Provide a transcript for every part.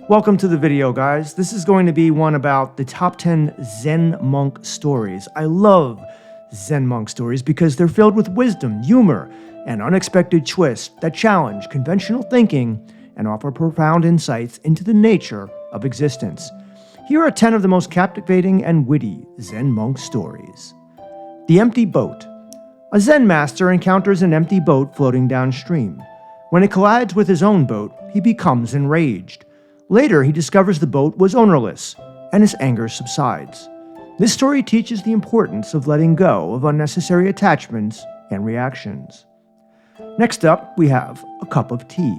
Welcome to the video, guys. This is going to be one about the top 10 Zen monk stories. I love Zen monk stories because they're filled with wisdom, humor, and unexpected twists that challenge conventional thinking and offer profound insights into the nature of existence. Here are 10 of the most captivating and witty Zen monk stories. The Empty Boat. A Zen master encounters an empty boat floating downstream. When it collides with his own boat, he becomes enraged. Later, he discovers the boat was ownerless, and his anger subsides. This story teaches the importance of letting go of unnecessary attachments and reactions. Next up, we have A Cup of Tea.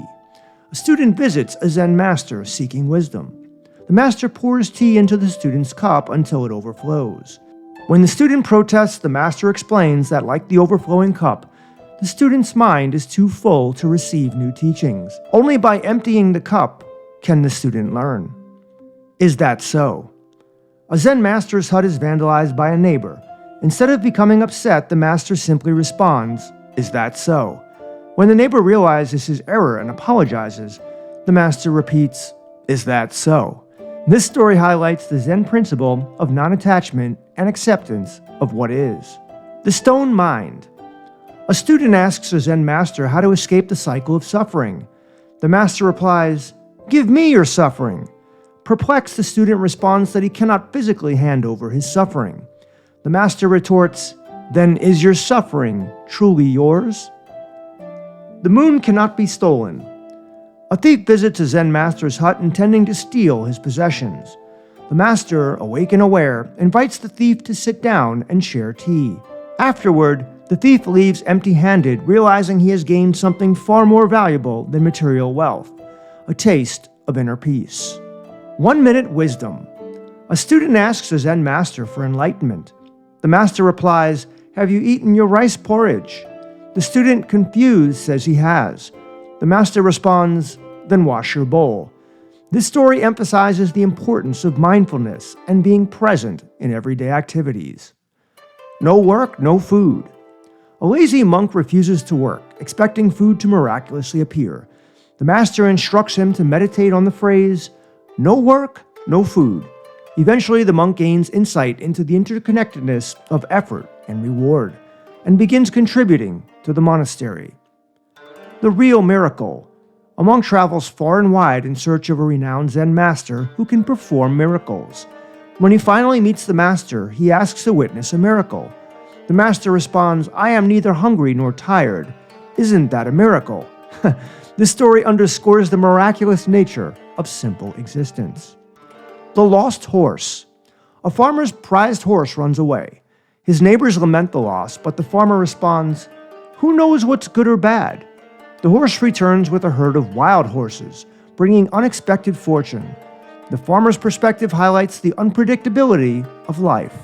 A student visits a Zen master seeking wisdom. The master pours tea into the student's cup until it overflows. When the student protests, the master explains that, like the overflowing cup, the student's mind is too full to receive new teachings. Only by emptying the cup can the student learn. Is that so? A Zen master's hut is vandalized by a neighbor. Instead of becoming upset, the master simply responds, "Is that so?" When the neighbor realizes his error and apologizes, the master repeats, "Is that so?" This story highlights the Zen principle of non-attachment and acceptance of what is. The Stone Mind. A student asks a Zen master how to escape the cycle of suffering. The master replies, "Give me your suffering." Perplexed, the student responds that he cannot physically hand over his suffering. The master retorts, "Then is your suffering truly yours?" The moon cannot be stolen. A thief visits a Zen master's hut intending to steal his possessions. The master, awake and aware, invites the thief to sit down and share tea. Afterward, the thief leaves empty-handed, realizing he has gained something far more valuable than material wealth: a taste of inner peace. 1-minute wisdom. A student asks a Zen master for enlightenment. The master replies, "Have you eaten your rice porridge?" The student, confused, says he has. The master responds, "Then wash your bowl." This story emphasizes the importance of mindfulness and being present in everyday activities. No work, no food. A lazy monk refuses to work, expecting food to miraculously appear. The master instructs him to meditate on the phrase, "No work, no food." Eventually, the monk gains insight into the interconnectedness of effort and reward, and begins contributing to the monastery. The Real Miracle. A monk travels far and wide in search of a renowned Zen master who can perform miracles. When he finally meets the master, he asks the witness a miracle. The master responds, "I am neither hungry nor tired. Isn't that a miracle?" This story underscores the miraculous nature of simple existence. The Lost Horse. A farmer's prized horse runs away. His neighbors lament the loss, but the farmer responds, "Who knows what's good or bad?" The horse returns with a herd of wild horses, bringing unexpected fortune. The farmer's perspective highlights the unpredictability of life.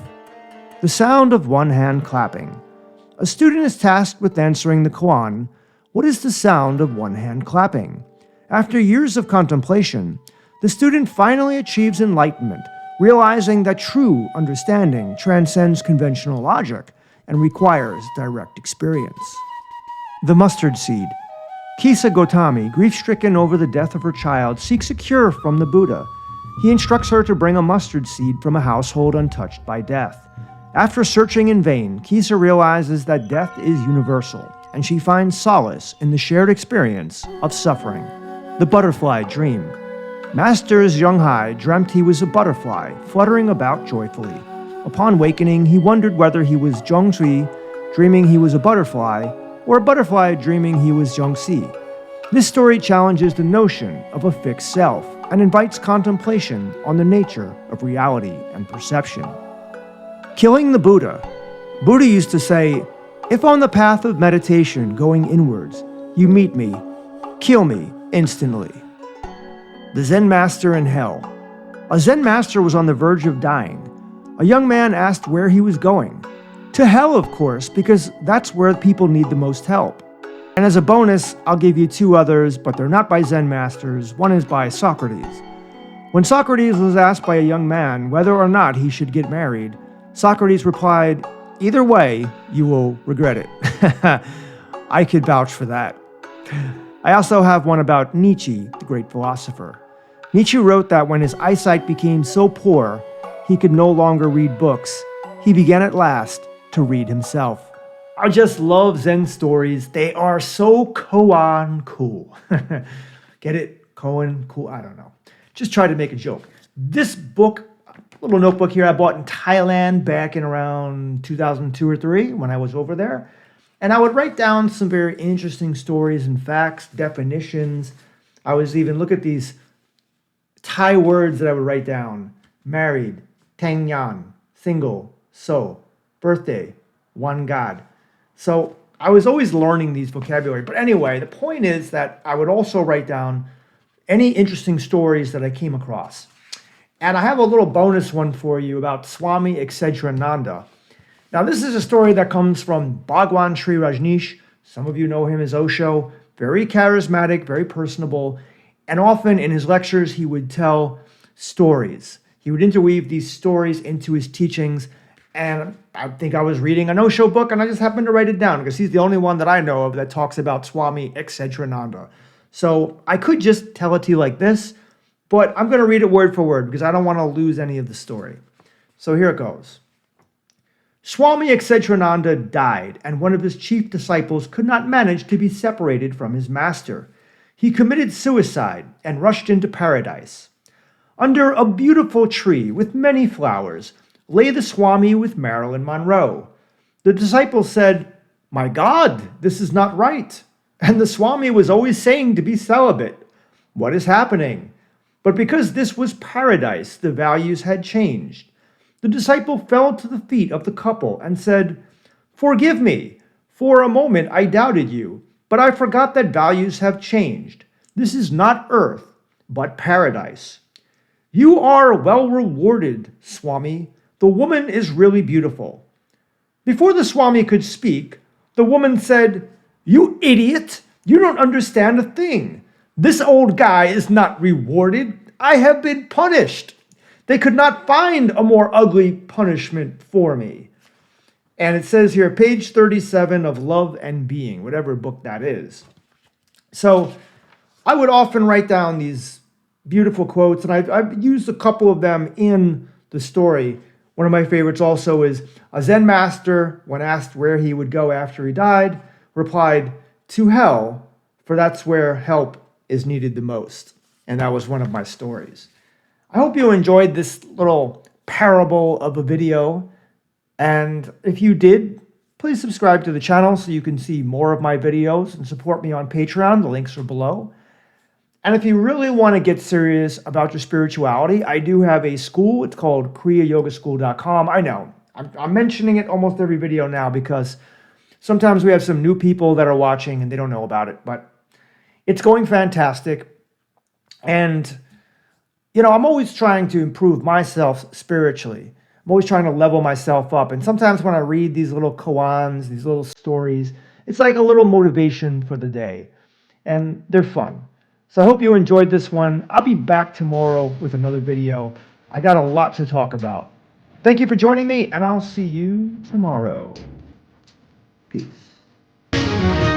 The Sound of One Hand Clapping. A student is tasked with answering the koan, "What is the sound of one hand clapping?" After years of contemplation, the student finally achieves enlightenment, realizing that true understanding transcends conventional logic and requires direct experience. The Mustard Seed. Kisa Gotami, grief-stricken over the death of her child, seeks a cure from the Buddha. He instructs her to bring a mustard seed from a household untouched by death. After searching in vain, Kisa realizes that death is universal, and she finds solace in the shared experience of suffering. The Butterfly Dream. Master Zhonghai dreamt he was a butterfly, fluttering about joyfully. Upon wakening, he wondered whether he was Zhongzhi, dreaming he was a butterfly, or a butterfly dreaming he was Zhongxi. This story challenges the notion of a fixed self and invites contemplation on the nature of reality and perception. Killing the Buddha. Buddha used to say, "If on the path of meditation going inwards, you meet me, kill me instantly." The Zen Master in Hell. A Zen master was on the verge of dying. A young man asked where he was going. To hell, of course, because that's where people need the most help. And as a bonus, I'll give you 2 others, but they're not by Zen masters. One is by Socrates. When Socrates was asked by a young man whether or not he should get married, Socrates replied, "Either way, you will regret it." I could vouch for that. I also have one about Nietzsche, the great philosopher. Nietzsche wrote that when his eyesight became so poor he could no longer read books, he began at last to read himself. I just love Zen stories. They are so koan cool. Get it? Koan cool? I don't know. Just try to make a joke. This book, little notebook here, I bought in Thailand back in around 2002 or 3 when I was over there. And I would write down some very interesting stories and facts, definitions. I was even look at these Thai words that I would write down. Married, Tang Yan, single, so, birthday, one God. So I was always learning these vocabulary. But anyway, the point is that I would also write down any interesting stories that I came across. And I have a little bonus one for you about Swami Excedrananda. Now, this is a story that comes from Bhagwan Sri Rajneesh. Some of you know him as Osho. Very charismatic, very personable. And often in his lectures, he would tell stories. He would interweave these stories into his teachings. And I think I was reading an Osho book, and I just happened to write it down because he's the only one that I know of that talks about Swami Excedrananda. So I could just tell it to you like this, but I'm going to read it word for word because I don't want to lose any of the story. So here it goes. Swami Excedrananda died, and one of his chief disciples could not manage to be separated from his master. He committed suicide and rushed into paradise. Under a beautiful tree with many flowers lay the Swami with Marilyn Monroe. The disciple said, "My God, this is not right." And the Swami was always saying to be celibate. What is happening? But because this was paradise, the values had changed. The disciple fell to the feet of the couple and said, "Forgive me. For a moment I doubted you, but I forgot that values have changed. This is not earth, but paradise." "You are well rewarded, Swami. The woman is really beautiful." Before the Swami could speak, the woman said, "You idiot! You don't understand a thing. This old guy is not rewarded. I have been punished. They could not find a more ugly punishment for me." And it says here, page 37 of Love and Being, whatever book that is. So I would often write down these beautiful quotes, and I've used a couple of them in the story. One of my favorites also is a Zen master, when asked where he would go after he died, replied, "To hell, for that's where help is needed the most." And that was one of my stories. I hope you enjoyed this little parable of a video. And if you did, please subscribe to the channel so you can see more of my videos and support me on Patreon. The links are below. And if you really want to get serious about your spirituality, I do have a school. It's called KriyaYogaSchool.com. I know, I'm mentioning it almost every video now because sometimes we have some new people that are watching and they don't know about it. But it's going fantastic. And, you know, I'm always trying to improve myself spiritually. I'm always trying to level myself up. And sometimes when I read these little koans, these little stories, it's like a little motivation for the day. And they're fun. So I hope you enjoyed this one. I'll be back tomorrow with another video. I got a lot to talk about. Thank you for joining me, and I'll see you tomorrow. Peace.